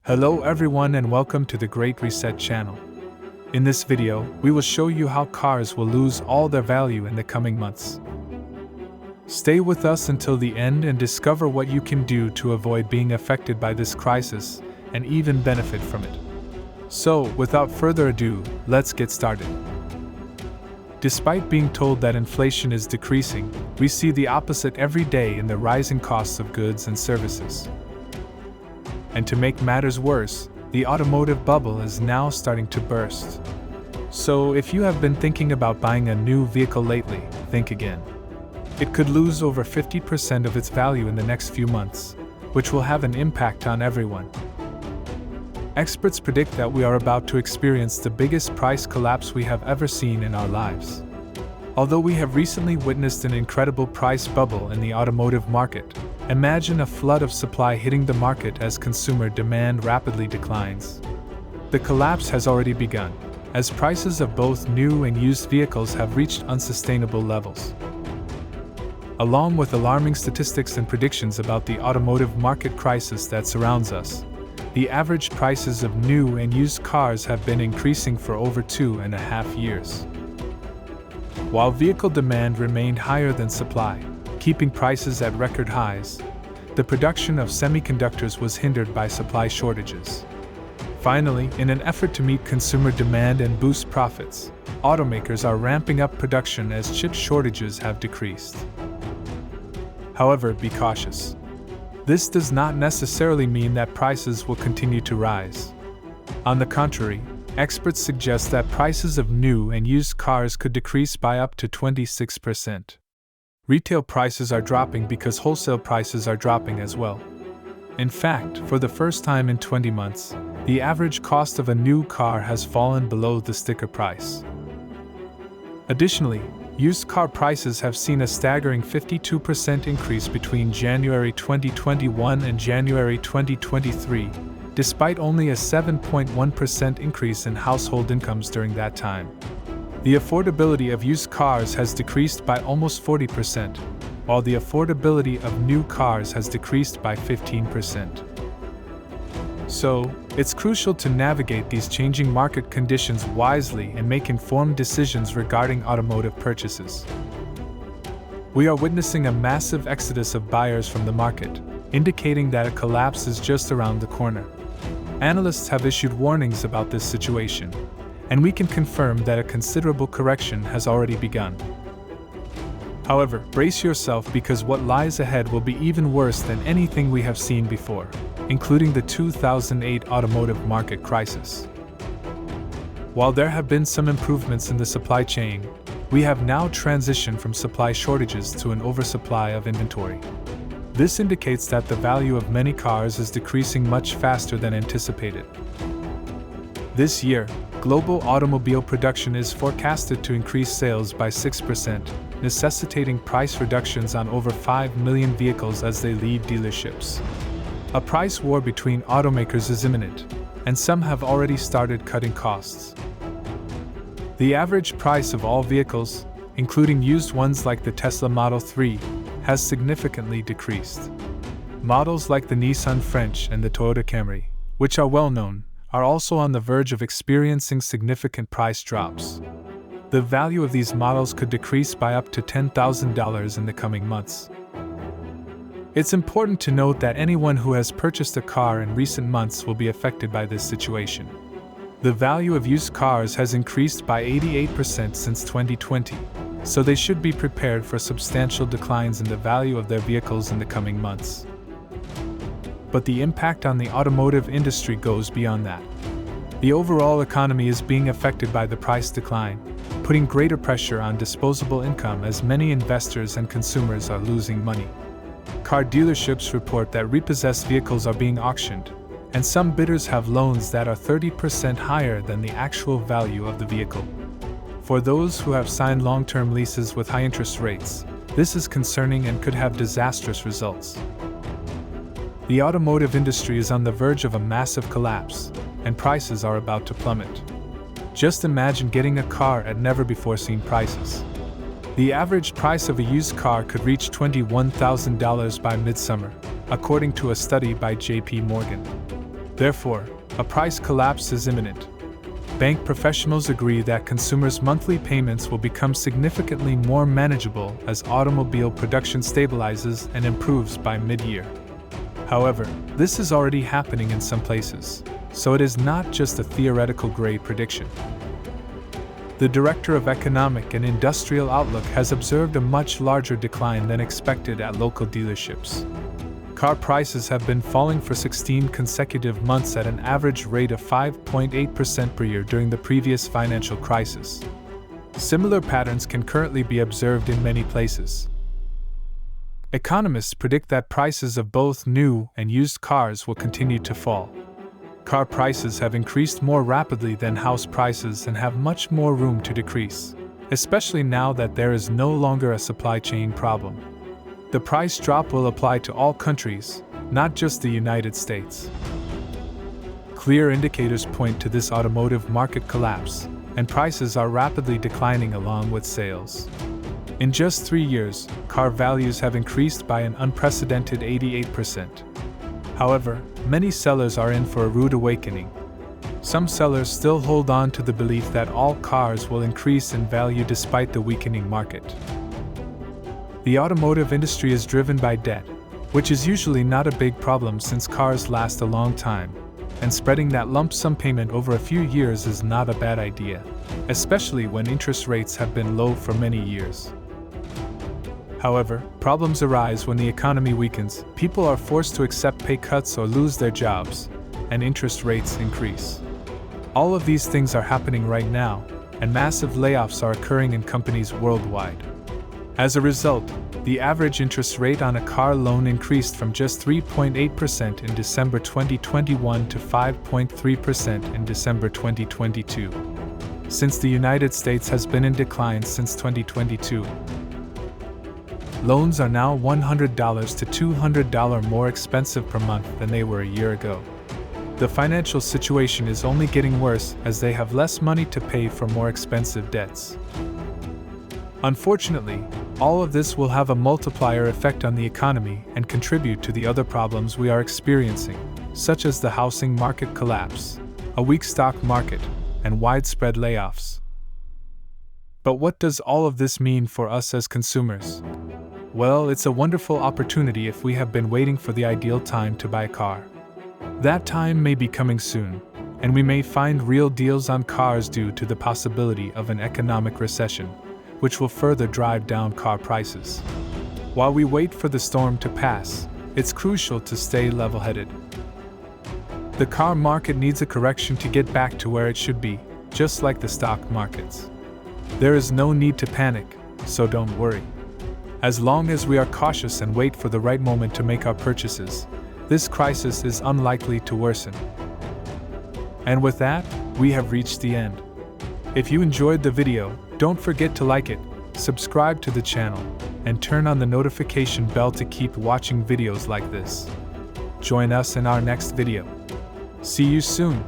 Hello everyone and welcome to the Great Reset channel. In this video, we will show you how cars will lose all their value in the coming months. Stay with us until the end and discover what you can do to avoid being affected by this crisis and even benefit from it. So, without further ado, let's get started. Despite being told that inflation is decreasing, we see the opposite every day in the rising costs of goods and services. And to make matters worse, the automotive bubble is now starting to burst. So if you have been thinking about buying a new vehicle lately, think again. It could lose over 50% of its value in the next few months, which will have an impact on everyone. Experts predict that we are about to experience the biggest price collapse we have ever seen in our lives. Although we have recently witnessed an incredible price bubble in the automotive market, imagine a flood of supply hitting the market as consumer demand rapidly declines. The collapse has already begun, as prices of both new and used vehicles have reached unsustainable levels. Along with alarming statistics and predictions about the automotive market crisis that surrounds us, the average prices of new and used cars have been increasing for over 2.5 years. While vehicle demand remained higher than supply, keeping prices at record highs, the production of semiconductors was hindered by supply shortages. Finally, in an effort to meet consumer demand and boost profits, automakers are ramping up production as chip shortages have decreased. However, be cautious. This does not necessarily mean that prices will continue to rise. On the contrary, experts suggest that prices of new and used cars could decrease by up to 26%. Retail prices are dropping because wholesale prices are dropping as well. In fact, for the first time in 20 months, the average cost of a new car has fallen below the sticker price. Additionally, used car prices have seen a staggering 52% increase between January 2021 and January 2023, despite only a 7.1% increase in household incomes during that time. The affordability of used cars has decreased by almost 40%, while the affordability of new cars has decreased by 15%. So, it's crucial to navigate these changing market conditions wisely and make informed decisions regarding automotive purchases. We are witnessing a massive exodus of buyers from the market, indicating that a collapse is just around the corner. Analysts have issued warnings about this situation, and we can confirm that a considerable correction has already begun. However, brace yourself because what lies ahead will be even worse than anything we have seen before, including the 2008 automotive market crisis. While there have been some improvements in the supply chain, we have now transitioned from supply shortages to an oversupply of inventory. This indicates that the value of many cars is decreasing much faster than anticipated. This year, global automobile production is forecasted to increase sales by 6%, necessitating price reductions on over 5 million vehicles as they leave dealerships. A price war between automakers is imminent, and some have already started cutting costs. The average price of all vehicles, including used ones like the Tesla Model 3, has significantly decreased. Models like the Nissan French and the Toyota Camry, which are well known, are also on the verge of experiencing significant price drops. The value of these models could decrease by up to $10,000 in the coming months. It's important to note that anyone who has purchased a car in recent months will be affected by this situation. The value of used cars has increased by 88% since 2020, so they should be prepared for substantial declines in the value of their vehicles in the coming months. But the impact on the automotive industry goes beyond that. The overall economy is being affected by the price decline, putting greater pressure on disposable income as many investors and consumers are losing money. Car dealerships report that repossessed vehicles are being auctioned, and some bidders have loans that are 30% higher than the actual value of the vehicle. For those who have signed long-term leases with high interest rates, this is concerning and could have disastrous results. The automotive industry is on the verge of a massive collapse, and prices are about to plummet. Just imagine getting a car at never-before-seen prices. The average price of a used car could reach $21,000 by midsummer, according to a study by J.P. Morgan. Therefore, a price collapse is imminent. Bank professionals agree that consumers' monthly payments will become significantly more manageable as automobile production stabilizes and improves by mid-year. However, this is already happening in some places, so it is not just a theoretical gray prediction. The Director of Economic and Industrial Outlook has observed a much larger decline than expected at local dealerships. Car prices have been falling for 16 consecutive months at an average rate of 5.8% per year during the previous financial crisis. Similar patterns can currently be observed in many places. Economists predict that prices of both new and used cars will continue to fall. Car prices have increased more rapidly than house prices and have much more room to decrease, especially now that there is no longer a supply chain problem. The price drop will apply to all countries, not just the United States. Clear indicators point to this automotive market collapse, and prices are rapidly declining along with sales. In just 3 years, car values have increased by an unprecedented 88%. However, many sellers are in for a rude awakening. Some sellers still hold on to the belief that all cars will increase in value despite the weakening market. The automotive industry is driven by debt, which is usually not a big problem since cars last a long time, and spreading that lump sum payment over a few years is not a bad idea, especially when interest rates have been low for many years. However, problems arise when the economy weakens, people are forced to accept pay cuts or lose their jobs, and interest rates increase. All of these things are happening right now, and massive layoffs are occurring in companies worldwide. As a result, the average interest rate on a car loan increased from just 3.8% in December 2021 to 5.3% in December 2022. Since the United States has been in decline since 2022, loans are now $100 to $200 more expensive per month than they were a year ago. The financial situation is only getting worse as they have less money to pay for more expensive debts. Unfortunately, all of this will have a multiplier effect on the economy and contribute to the other problems we are experiencing, such as the housing market collapse, a weak stock market, and widespread layoffs. But what does all of this mean for us as consumers? Well, it's a wonderful opportunity if we have been waiting for the ideal time to buy a car. That time may be coming soon, and we may find real deals on cars due to the possibility of an economic recession, which will further drive down car prices. While we wait for the storm to pass, it's crucial to stay level-headed. The car market needs a correction to get back to where it should be, just like the stock markets. There is no need to panic, so don't worry. As long as we are cautious and wait for the right moment to make our purchases, this crisis is unlikely to worsen. And with that, we have reached the end. If you enjoyed the video, don't forget to like it, subscribe to the channel, and turn on the notification bell to keep watching videos like this. Join us in our next video. See you soon!